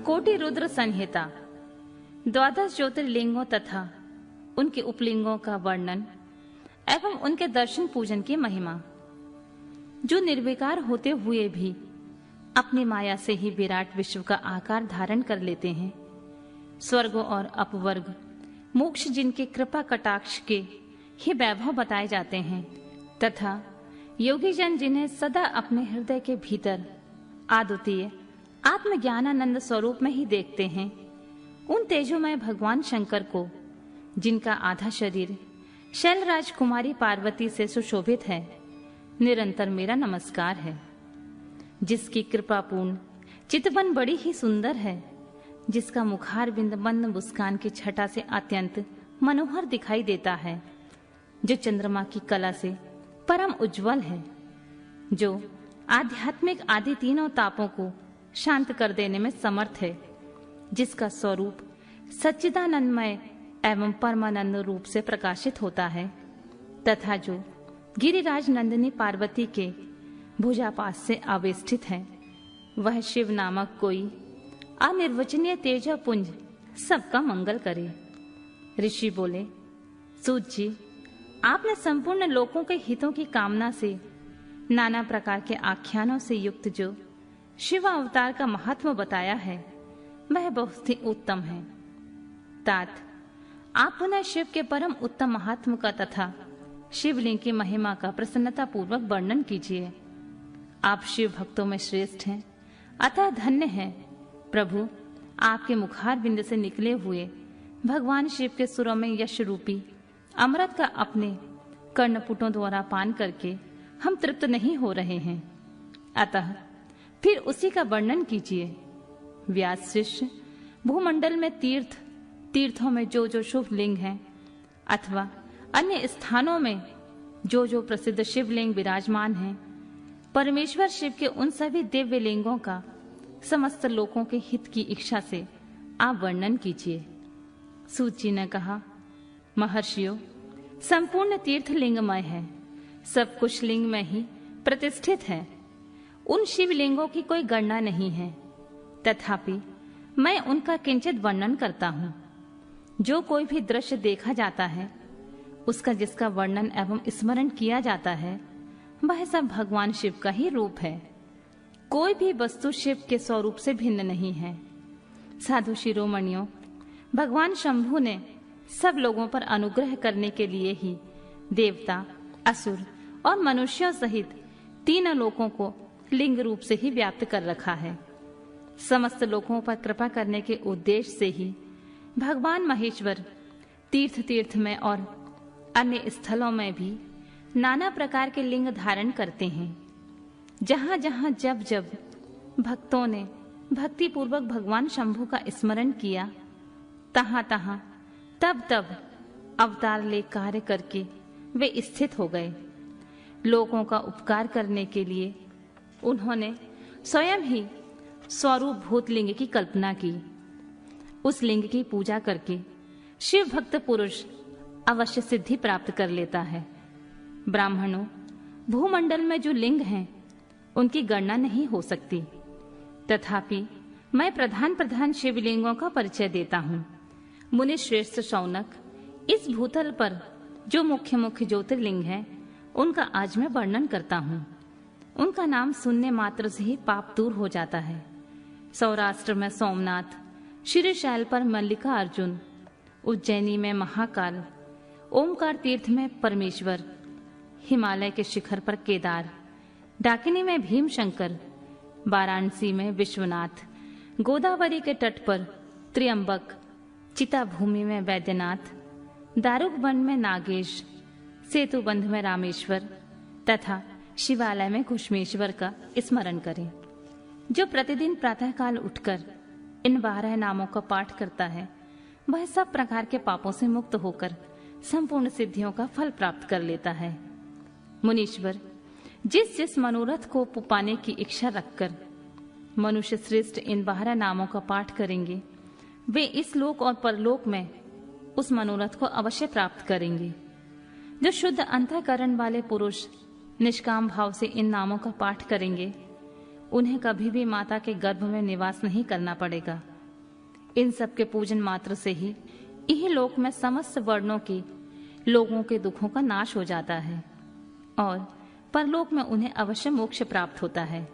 कोटि रुद्र संहिता, 12 ज्योतिर्लिंगों तथा उनके उपलिंगों का वर्णन एवं उनके दर्शन पूजन की महिमा। जो निर्विकार होते हुए भी अपनी माया से ही विराट विश्व का आकार धारण कर लेते हैं, स्वर्ग और अपवर्ग मोक्ष जिनके कृपा कटाक्ष के ही वैभव बताए जाते हैं, तथा योगी जन जिन्हें सदा अपने हृदय के भीतर अद्वितीय आत्मज्ञानानंद स्वरूप में ही देखते हैं, उन तेजोमय भगवान शंकर को, जिनका आधा शरीर शैलराज कुमारी पार्वती से सुशोभित है, निरंतर मेरा नमस्कार है। जिसकी कृपापूर्ण चितवन बड़ी ही सुंदर है, जिसका मुखार बिंद मंद मुस्कान की छटा से अत्यंत मनोहर दिखाई देता है, जो चंद्रमा की कला से परम उज्जवल है, जो आध्यात्मिक आदि तीनों तापों को शांत कर देने में समर्थ है, जिसका स्वरूप सच्चिदानंदमय एवं परमानंद रूप से प्रकाशित होता है, तथा जो गिरिराज नंदिनी पार्वती के भुजापास से आवेष्टित है, वह शिव नामक कोई अनिर्वचनीय तेजपुंज सबका मंगल करे। ऋषि बोले, सूत जी, आपने संपूर्ण लोकों के हितों की कामना से नाना प्रकार के आख्यानों से युक्त जो शिव अवतार का महात्मा बताया है, वह बहुत ही उत्तम है। तात, आप पुनः शिव के परम उत्तम महात्मा का तथा शिवलिंग की महिमा का प्रसन्नता पूर्वक वर्णन कीजिए। आप शिव भक्तों में श्रेष्ठ हैं, अतः धन्य हैं। प्रभु, आपके मुखार बिंद से निकले हुए भगवान शिव के सुरों में यश रूपी अमृत का अपने कर्णपुटों द्वारा पान करके हम तृप्त नहीं हो रहे हैं, अतः फिर उसी का वर्णन कीजिए। व्यास शिष्य, भूमंडल में तीर्थों में जो जो शुभ लिंग हैं, अथवा अन्य स्थानों में जो जो प्रसिद्ध शिवलिंग विराजमान हैं, परमेश्वर शिव के उन सभी दिव्य लिंगों का समस्त लोकों के हित की इच्छा से आप वर्णन कीजिए। सूत जी ने कहा, महर्षियों, संपूर्ण तीर्थ लिंगमय है, सब कुछ लिंग में ही प्रतिष्ठित है। उन शिवलिंगों की कोई गणना नहीं है, तथापि मैं उनका किंचित वर्णन करता हूँ। जो कोई भी दृश्य देखा जाता है, उसका जिसका वर्णन एवं स्मरण किया जाता है, वह सब भगवान शिव का ही रूप है। कोई भी वस्तु शिव के स्वरूप से भिन्न नहीं है। साधु शिरोमणियों, भगवान शंभु ने सब लोगों पर अनुग्रह करने के लिए ही देवता, असुर और मनुष्यों सहित तीनों लोकों को लिंग रूप से ही व्याप्त कर रखा है। समस्त लोगों पर कृपा करने के उद्देश्य से ही भगवान महेश्वर तीर्थ में और अन्य स्थलों में भी नाना प्रकार के लिंग धारण करते हैं। जहां जहां जब जब भक्तों ने भक्ति पूर्वक भगवान शंभु का स्मरण किया, तहां तहां तब तब अवतार ले कार्य करके वे स्थित हो गए। लोगों का उपकार करने के लिए उन्होंने स्वयं ही स्वरूप भूत लिंग की कल्पना की। उस लिंग की पूजा करके शिव भक्त पुरुष अवश्य सिद्धि प्राप्त कर लेता है। ब्राह्मणों, भूमंडल में जो लिंग हैं, उनकी गणना नहीं हो सकती, तथापि मैं प्रधान शिवलिंगों का परिचय देता हूँ। मुनि श्रेष्ठ शौनक, इस भूतल पर जो मुख्य ज्योतिर्लिंग हैं, उनका आज मैं वर्णन करता हूँ। उनका नाम सुनने मात्र से ही पाप दूर हो जाता है। सौराष्ट्र में सोमनाथ, श्रीशैल पर मल्लिका अर्जुन, उज्जैनी में महाकाल, ओमकार तीर्थ में परमेश्वर, हिमालय के शिखर पर केदार, डाकिनी में भीमशंकर, वाराणसी में विश्वनाथ, गोदावरी के तट पर त्र्यंबक, चिता भूमि में वैद्यनाथ, दारुक वन में नागेश, सेतुबंध में रामेश्वर तथा शिवालय में घुष्मेश्वर का स्मरण करें। जो प्रतिदिन प्रातःकाल उठकर इन 12 नामों का पाठ करता है, वह सब प्रकार के पापों से मुक्त होकर संपूर्ण सिद्धियों का फल प्राप्त कर लेता है। मुनीश्वर, जिस मनोरथ को पाने की इच्छा रखकर मनुष्य श्रेष्ठ इन 12 नामों का पाठ करेंगे, वे इस लोक और परलोक में उस मनोरथ को अवश्य प्राप्त करेंगे। जो शुद्ध अंतःकरण वाले पुरुष निष्काम भाव से इन नामों का पाठ करेंगे, उन्हें कभी भी माता के गर्भ में निवास नहीं करना पड़ेगा। इन सब के पूजन मात्र से ही यह लोक में समस्त वर्णों के लोगों के दुखों का नाश हो जाता है और परलोक में उन्हें अवश्य मोक्ष प्राप्त होता है।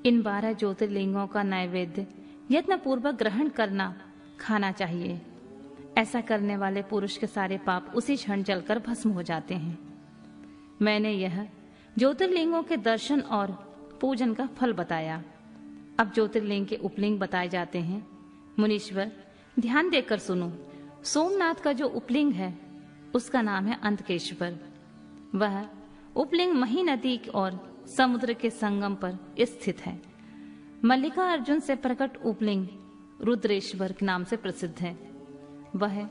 इन 12 ज्योतिर्लिंगों का नैवेद्य यत्न पूर्वक ग्रहण करना खाना चाहिए। ऐसा करने वाले पुरुष के सारे पाप उसी क्षण जलकर भस्म हो जाते हैं। मैंने यह ज्योतिर्लिंगों के दर्शन और पूजन का फल बताया। अब ज्योतिर्लिंग के उपलिंग बताए जाते हैं। मुनीश्वर, ध्यान देकर सुनो। सोमनाथ का जो उपलिंग है उसका नाम है अंतकेश्वर। वह उपलिंग मही नदी और समुद्र के संगम पर स्थित है। मल्लिका अर्जुन से प्रकट उपलिंग रुद्रेश्वर के नाम से प्रसिद्ध है। वह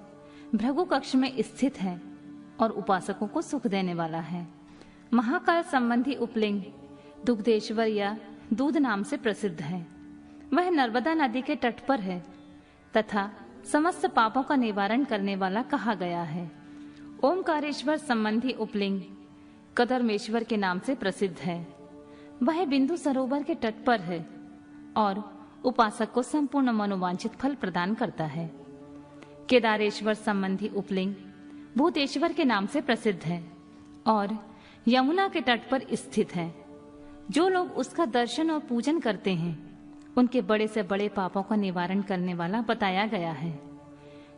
भृगु कक्ष में स्थित है और उपासकों को सुख देने वाला है। महाकाल संबंधी उपलिंग दुग्धेश्वर या दूध नाम से प्रसिद्ध है। वह नर्मदा नदी के तट पर है तथा समस्त पापों का निवारण करने वाला कहा गया है। ओमकारेश्वर संबंधी उपलिंग कदर्मेश्वर के नाम से प्रसिद्ध है। वह बिंदु सरोवर के तट पर है और उपासक को संपूर्ण मनोवांछित फल प्रदान करता है। केदारेश्वर संबंधी उपलिंग भूतेश्वर के नाम से प्रसिद्ध है और यमुना के तट पर स्थित है। जो लोग उसका दर्शन और पूजन करते हैं उनके बड़े से बड़े पापों का निवारण करने वाला बताया गया है।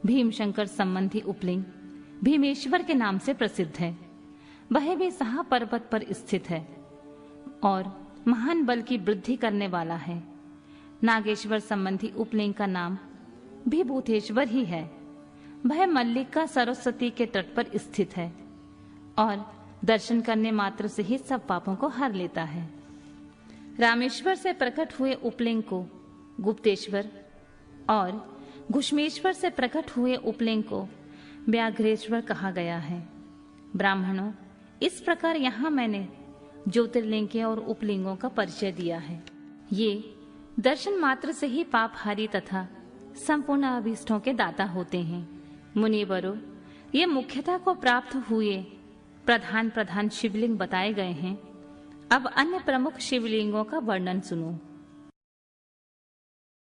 भीमशंकर संबंधी उपलिंग भीमेश्वर के नाम से प्रसिद्ध है। वह भी सहा पर्वत पर स्थित है और महान बल की वृद्धि करने वाला है। नागेश्वर संबंधी उपलिंग का नाम भी भूतेश्वर ही है। वह मल्लिका सरस्वती के तट पर स्थित है और दर्शन करने मात्र से ही सब पापों को हर लेता है। रामेश्वर से प्रकट हुए उपलिंग को गुप्तेश्वर और घुष्मेश्वर से प्रकट हुए उपलिंग को व्याघ्रेश्वर कहा गया है। ब्राह्मणों, इस प्रकार यहाँ मैंने ज्योतिर्लिंग के और उपलिंगों का परिचय दिया है। ये दर्शन मात्र से ही पापहारी तथा संपूर्ण अभीष्टों के दाता होते हैं। मुनिवरों, ये मुख्यता को प्राप्त हुए प्रधान प्रधान शिवलिंग बताए गए हैं। अब अन्य प्रमुख शिवलिंगों का वर्णन सुनो।